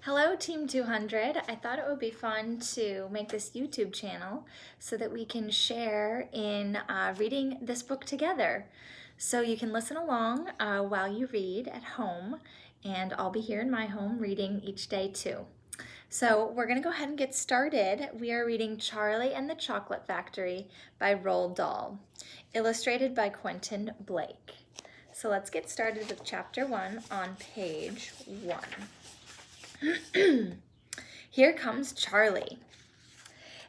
Hello, Team 200. I thought it would be fun to make this YouTube channel so that we can share in reading this book together. So you can listen along while you read at home, and I'll be here in my home reading each day too. So we're going to go ahead and get started. We are reading Charlie and the Chocolate Factory by Roald Dahl, illustrated by Quentin Blake. So let's get started with chapter 1 on page 1. Here comes Charlie.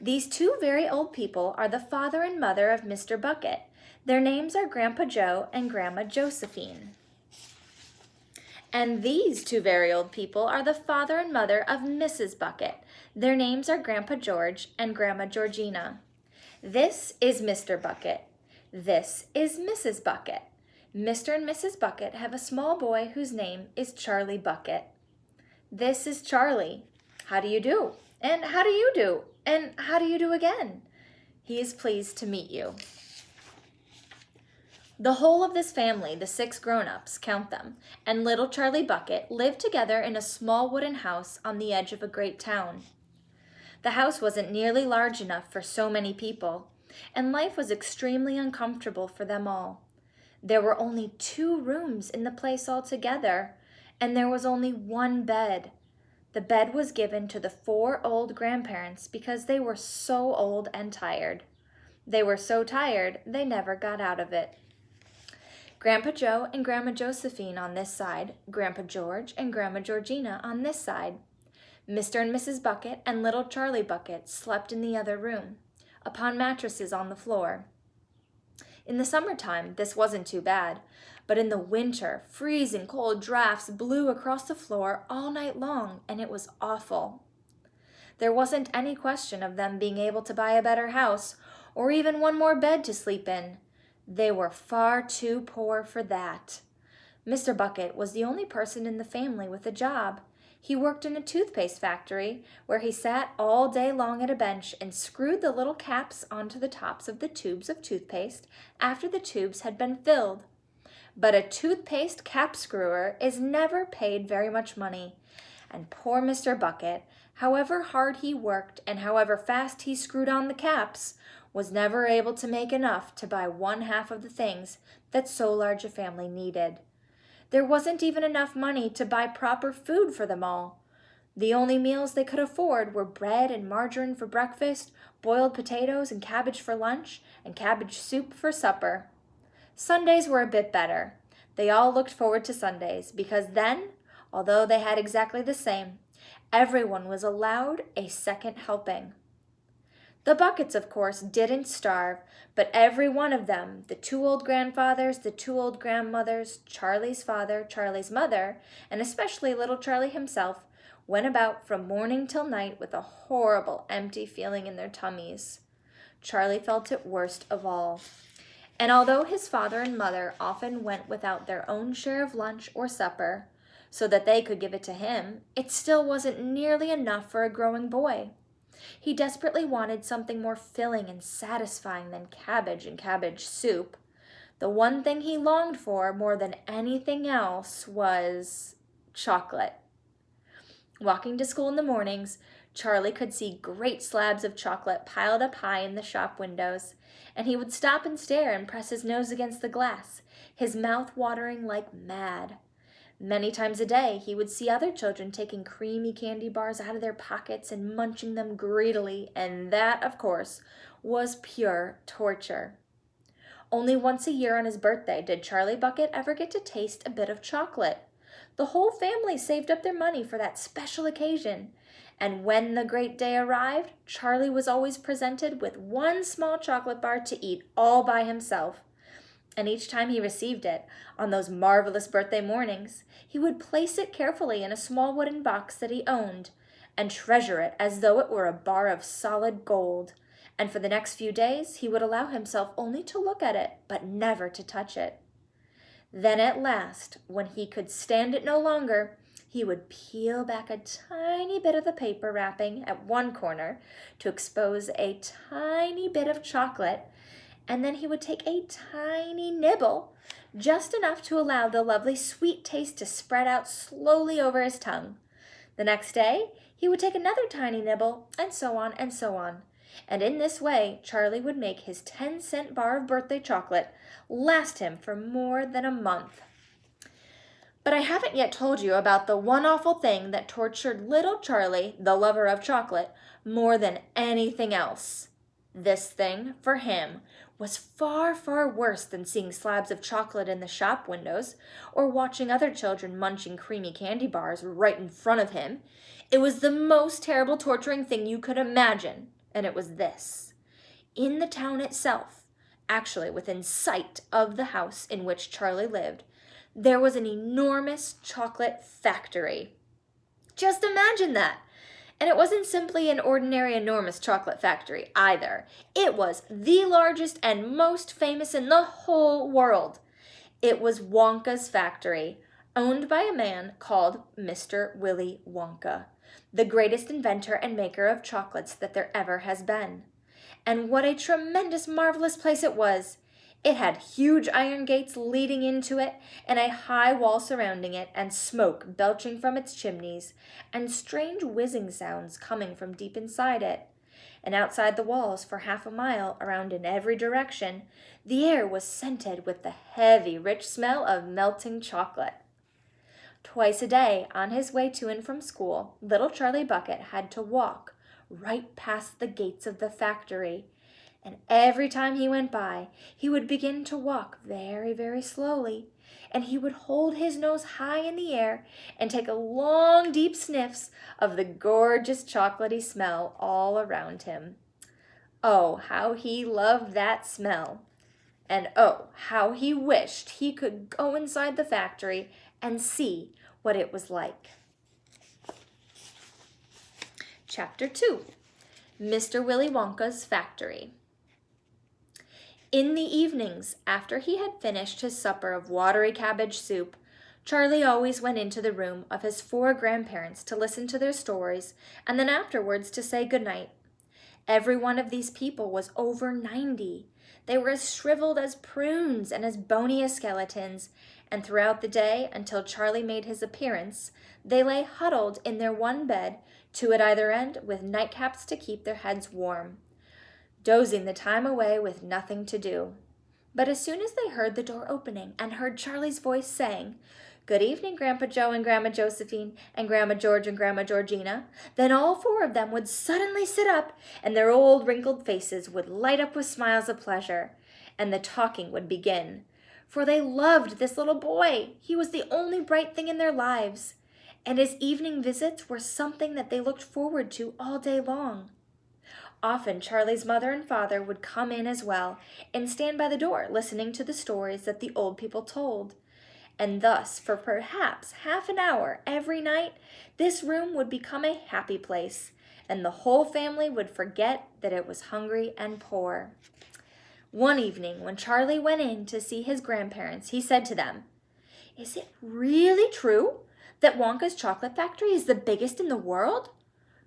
These two very old people are the father and mother of Mr. Bucket. Their names are Grandpa Joe and Grandma Josephine. And these two very old people are the father and mother of Mrs. Bucket. Their names are Grandpa George and Grandma Georgina. This is Mr. Bucket. This is Mrs. Bucket. Mr. and Mrs. Bucket have a small boy whose name is Charlie Bucket. This is Charlie. How do you do? And how do you do? And how do you do again? He is pleased to meet you. The whole of this family, the 6 grown-ups, count them, and little Charlie Bucket lived together in a small wooden house on the edge of a great town. The house wasn't nearly large enough for so many people, and life was extremely uncomfortable for them all. There were only 2 rooms in the place altogether, and there was only 1 bed. The bed was given to the 4 old grandparents because they were so old and tired. They were so tired they never got out of it. Grandpa Joe and Grandma Josephine on this side, Grandpa George and Grandma Georgina on this side. Mr. and Mrs. Bucket and little Charlie Bucket slept in the other room, upon mattresses on the floor. In the summertime, this wasn't too bad, but in the winter, freezing cold drafts blew across the floor all night long, and it was awful. There wasn't any question of them being able to buy a better house, or even 1 more bed to sleep in. They were far too poor for that. Mr. Bucket was the only person in the family with a job. He worked in a toothpaste factory, where he sat all day long at a bench and screwed the little caps onto the tops of the tubes of toothpaste after the tubes had been filled. But a toothpaste cap screwer is never paid very much money, and poor Mr. Bucket, however hard he worked and however fast he screwed on the caps, was never able to make enough to buy 1/2 of the things that so large a family needed. There wasn't even enough money to buy proper food for them all. The only meals they could afford were bread and margarine for breakfast, boiled potatoes and cabbage for lunch, and cabbage soup for supper. Sundays were a bit better. They all looked forward to Sundays, because then, although they had exactly the same, everyone was allowed a second helping. The Buckets, of course, didn't starve, but every one of them, the 2 old grandfathers, the 2 old grandmothers, Charlie's father, Charlie's mother, and especially little Charlie himself, went about from morning till night with a horrible empty feeling in their tummies. Charlie felt it worst of all. And although his father and mother often went without their own share of lunch or supper, so that they could give it to him, it still wasn't nearly enough for a growing boy. He desperately wanted something more filling and satisfying than cabbage and cabbage soup. The one thing he longed for more than anything else was chocolate. Walking to school in the mornings, Charlie could see great slabs of chocolate piled up high in the shop windows, and he would stop and stare and press his nose against the glass, his mouth watering like mad. Many times a day, he would see other children taking creamy candy bars out of their pockets and munching them greedily, and that, of course, was pure torture. Only once a year on his birthday did Charlie Bucket ever get to taste a bit of chocolate. The whole family saved up their money for that special occasion, and when the great day arrived, Charlie was always presented with 1 small chocolate bar to eat all by himself. And each time he received it, on those marvelous birthday mornings, he would place it carefully in a small wooden box that he owned, and treasure it as though it were a bar of solid gold. And for the next few days, he would allow himself only to look at it, but never to touch it. Then at last, when he could stand it no longer, he would peel back a tiny bit of the paper wrapping at one corner to expose a tiny bit of chocolate, and then he would take a tiny nibble, just enough to allow the lovely sweet taste to spread out slowly over his tongue. The next day, he would take another tiny nibble, and so on and so on. And in this way, Charlie would make his 10-cent bar of birthday chocolate last him for more than a month. But I haven't yet told you about the one awful thing that tortured little Charlie, the lover of chocolate, more than anything else. This thing, for him, was far, far worse than seeing slabs of chocolate in the shop windows or watching other children munching creamy candy bars right in front of him. It was the most terrible torturing thing you could imagine, and it was this. In the town itself, actually within sight of the house in which Charlie lived, there was an enormous chocolate factory. Just imagine that! And it wasn't simply an ordinary enormous chocolate factory either. It was the largest and most famous in the whole world. It was Wonka's factory, owned by a man called Mr. Willy Wonka, the greatest inventor and maker of chocolates that there ever has been. And what a tremendous, marvelous place it was! It had huge iron gates leading into it, and a high wall surrounding it, and smoke belching from its chimneys, and strange whizzing sounds coming from deep inside it. And outside the walls, for half a mile around in every direction, the air was scented with the heavy, rich smell of melting chocolate. Twice a day, on his way to and from school, little Charlie Bucket had to walk right past the gates of the factory. And every time he went by, he would begin to walk very, very slowly, and he would hold his nose high in the air and take a long, deep sniffs of the gorgeous chocolatey smell all around him. Oh, how he loved that smell! And oh, how he wished he could go inside the factory and see what it was like. Chapter 2. Mr. Willy Wonka's Factory. In the evenings, after he had finished his supper of watery cabbage soup, Charlie always went into the room of his 4 grandparents to listen to their stories and then afterwards to say good night. Every one of these people was over 90. They were as shriveled as prunes and as bony as skeletons, and throughout the day, until Charlie made his appearance, they lay huddled in their one bed, 2 at either end, with nightcaps to keep their heads warm, dozing the time away with nothing to do. But as soon as they heard the door opening and heard Charlie's voice saying, "Good evening, Grandpa Joe and Grandma Josephine and Grandma George and Grandma Georgina," then all 4 of them would suddenly sit up, and their old wrinkled faces would light up with smiles of pleasure, and the talking would begin. For they loved this little boy. He was the only bright thing in their lives, and his evening visits were something that they looked forward to all day long. Often Charlie's mother and father would come in as well and stand by the door listening to the stories that the old people told. And thus, for perhaps half an hour every night, this room would become a happy place, and the whole family would forget that it was hungry and poor. One evening, when Charlie went in to see his grandparents, he said to them, "Is it really true that Wonka's chocolate factory is the biggest in the world?"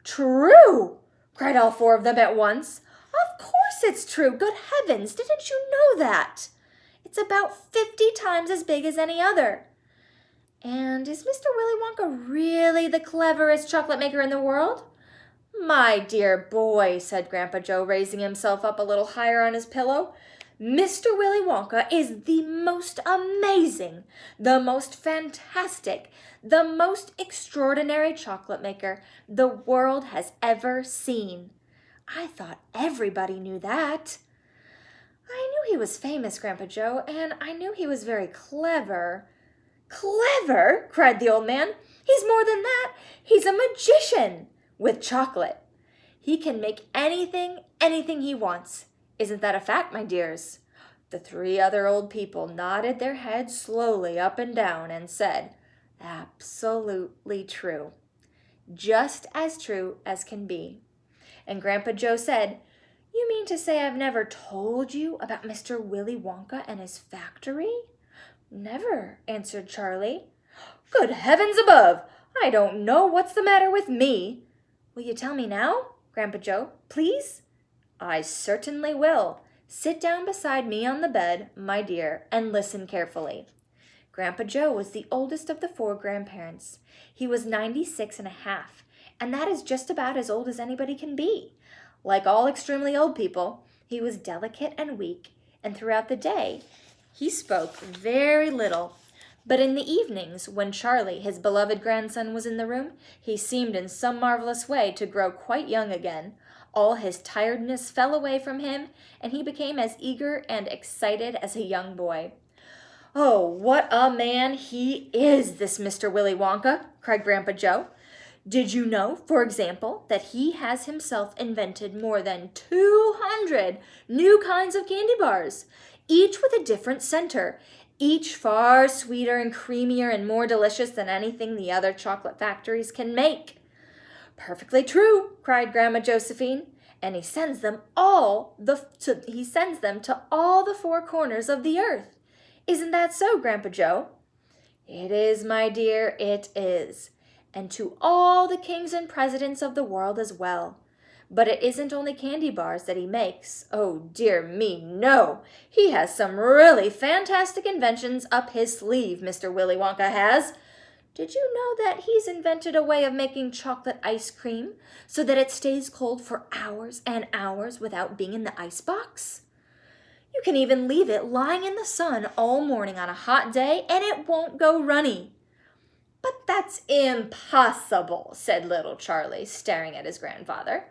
"True!" cried all 4 of them at once. "Of course it's true! Good heavens, didn't you know that? It's about 50 times as big as any other." "And is Mr. Willy Wonka really the cleverest chocolate maker in the world?" "My dear boy," said Grandpa Joe, raising himself up a little higher on his pillow, "Mr. Willy Wonka is the most amazing, the most fantastic, the most extraordinary chocolate maker the world has ever seen." "I thought everybody knew that." "I knew he was famous, Grandpa Joe, and I knew he was very clever." "Clever!" cried the old man. "He's more than that. He's a magician with chocolate. He can make anything he wants. Isn't that a fact, my dears?" The 3 other old people nodded their heads slowly up and down and said, "Absolutely true. Just as true as can be." And Grandpa Joe said, "You mean to say I've never told you about Mr. Willy Wonka and his factory?" "Never," answered Charlie. "Good heavens above! I don't know what's the matter with me." "Will you tell me now, Grandpa Joe, please?" "I certainly will. Sit down beside me on the bed, my dear, and listen carefully." Grandpa Joe was the oldest of the 4 grandparents. He was 96 and a half, and that is just about as old as anybody can be. Like all extremely old people, he was delicate and weak, and throughout the day, he spoke very little. But in the evenings, when Charlie, his beloved grandson, was in the room, he seemed in some marvelous way to grow quite young again. All his tiredness fell away from him, and he became as eager and excited as a young boy. "Oh, what a man he is, this Mr. Willy Wonka!" cried Grandpa Joe. "Did you know, for example, that he has himself invented more than 200 new kinds of candy bars, each with a different center, each far sweeter and creamier and more delicious than anything the other chocolate factories can make?" "Perfectly true," cried Grandma Josephine. "And he sends them to all the 4 corners of the earth. Isn't that so, Grandpa Joe?" "It is, my dear, it is. And to all the kings and presidents of the world as well. But it isn't only candy bars that he makes. Oh, dear me, no! He has some really fantastic inventions up his sleeve, Mr. Willy Wonka has. Did you know that he's invented a way of making chocolate ice cream so that it stays cold for hours and hours without being in the icebox? You can even leave it lying in the sun all morning on a hot day and it won't go runny." "But that's impossible," said little Charlie, staring at his grandfather.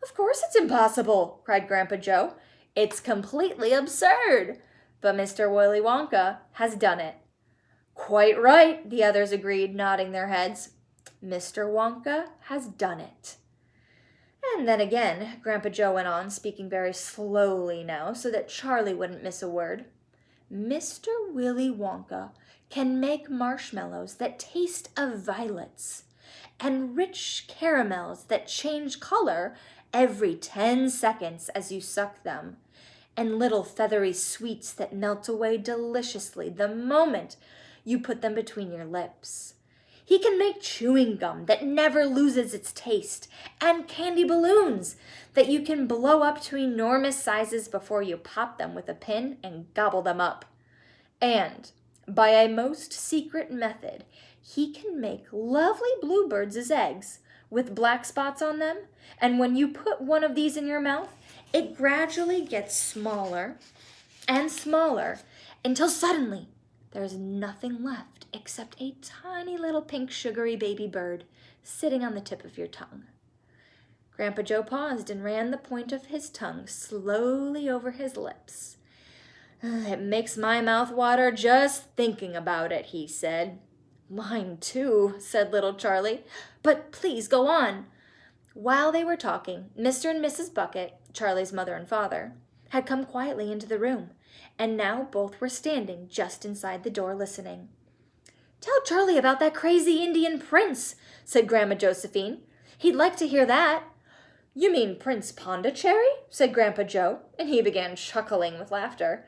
"Of course it's impossible," cried Grandpa Joe. "It's completely absurd. But Mr. Willy Wonka has done it." "Quite right," the others agreed, nodding their heads. "Mr. Wonka has done it." "And then again," Grandpa Joe went on, speaking very slowly now so that Charlie wouldn't miss a word, "Mr. Willy Wonka can make marshmallows that taste of violets, and rich caramels that change color every 10 seconds as you suck them, and little feathery sweets that melt away deliciously the moment you put them between your lips. He can make chewing gum that never loses its taste, and candy balloons that you can blow up to enormous sizes before you pop them with a pin and gobble them up. And by a most secret method, he can make lovely bluebirds' eggs with black spots on them, and when you put one of these in your mouth, it gradually gets smaller and smaller until suddenly there's nothing left except a tiny little pink sugary baby bird sitting on the tip of your tongue." Grandpa Joe paused and ran the point of his tongue slowly over his lips. "It makes my mouth water just thinking about it," he said. "Mine too," said little Charlie. "But please go on." While they were talking, Mr. and Mrs. Bucket, Charlie's mother and father, had come quietly into the room, and now both were standing just inside the door listening. "Tell Charlie about that crazy Indian prince," said Grandma Josephine. "He'd like to hear that." "You mean Prince Pondicherry?" said Grandpa Joe, and he began chuckling with laughter.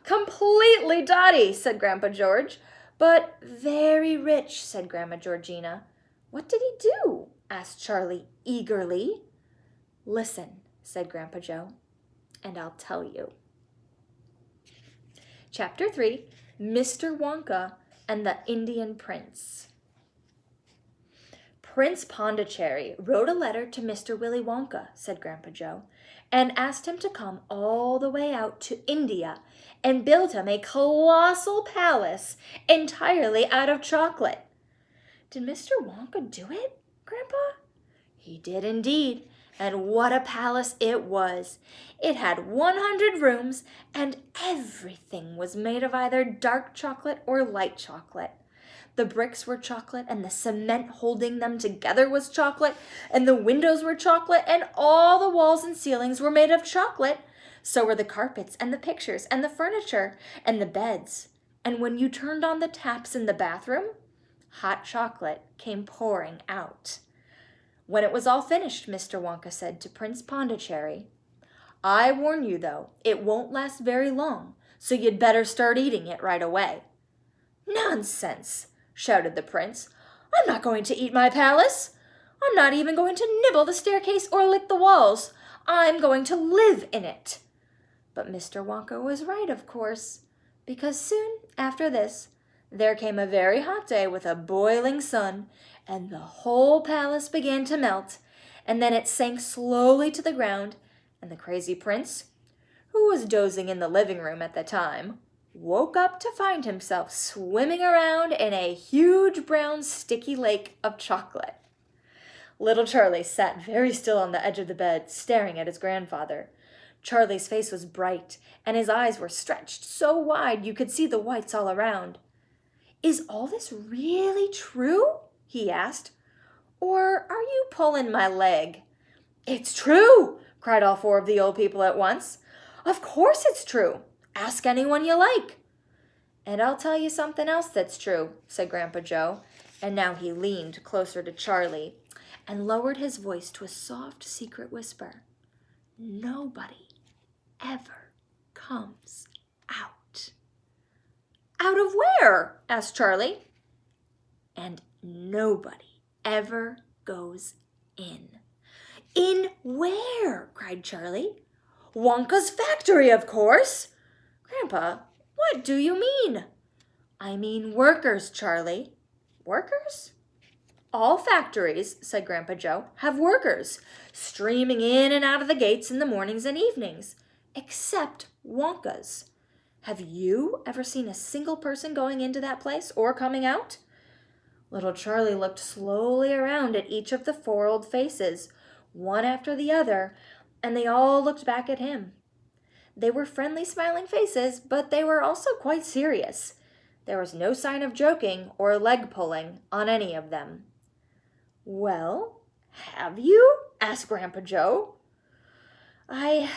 "Completely dotty," said Grandpa George. "But very rich," said Grandma Georgina. "What did he do?" asked Charlie eagerly. "Listen," said Grandpa Joe, "and I'll tell you." Chapter 3, Mr. Wonka and the Indian Prince. "Prince Pondicherry wrote a letter to Mr. Willy Wonka," said Grandpa Joe, "and asked him to come all the way out to India and build him a colossal palace entirely out of chocolate." "Did Mr. Wonka do it, Grandpa?" "He did indeed, and what a palace it was! It had 100 rooms, and everything was made of either dark chocolate or light chocolate. The bricks were chocolate, and the cement holding them together was chocolate, and the windows were chocolate, and all the walls and ceilings were made of chocolate. So were the carpets, and the pictures, and the furniture, and the beds. And when you turned on the taps in the bathroom, hot chocolate came pouring out. When it was all finished, Mr. Wonka said to Prince Pondicherry, 'I warn you, though, it won't last very long, so you'd better start eating it right away.' 'Nonsense!' shouted the prince. 'I'm not going to eat my palace. I'm not even going to nibble the staircase or lick the walls. I'm going to live in it.' But Mr. Wonka was right, of course, because soon after this, There came a very hot day with a boiling sun, and the whole palace began to melt, and then it sank slowly to the ground, and the crazy prince, who was dozing in the living room at the time, woke up to find himself swimming around in a huge brown sticky lake of chocolate. Little Charlie sat very still on the edge of the bed, staring at his grandfather. Charlie's face was bright, and his eyes were stretched so wide you could see the whites all around. "Is all this really true?" he asked. "Or are you pulling my leg?" "It's true!" cried all four of the old people at once. "Of course it's true. Ask anyone you like." "And I'll tell you something else that's true," said Grandpa Joe, and now he leaned closer to Charlie and lowered his voice to a soft secret whisper. "Nobody ever comes out." "Out of where?" asked Charlie. "And nobody ever goes in." "In where?" cried Charlie. "Wonka's factory, of course." "Grandpa, what do you mean?" "I mean workers, Charlie." "Workers?" "All factories," said Grandpa Joe, "have workers, streaming in and out of the gates in the mornings and evenings, except Wonka's. Have you ever seen a single person going into that place or coming out?" Little Charlie looked slowly around at each of the four old faces, one after the other, and they all looked back at him. They were friendly, smiling faces, but they were also quite serious. There was no sign of joking or leg pulling on any of them. "Well, have you?" asked Grandpa Joe. I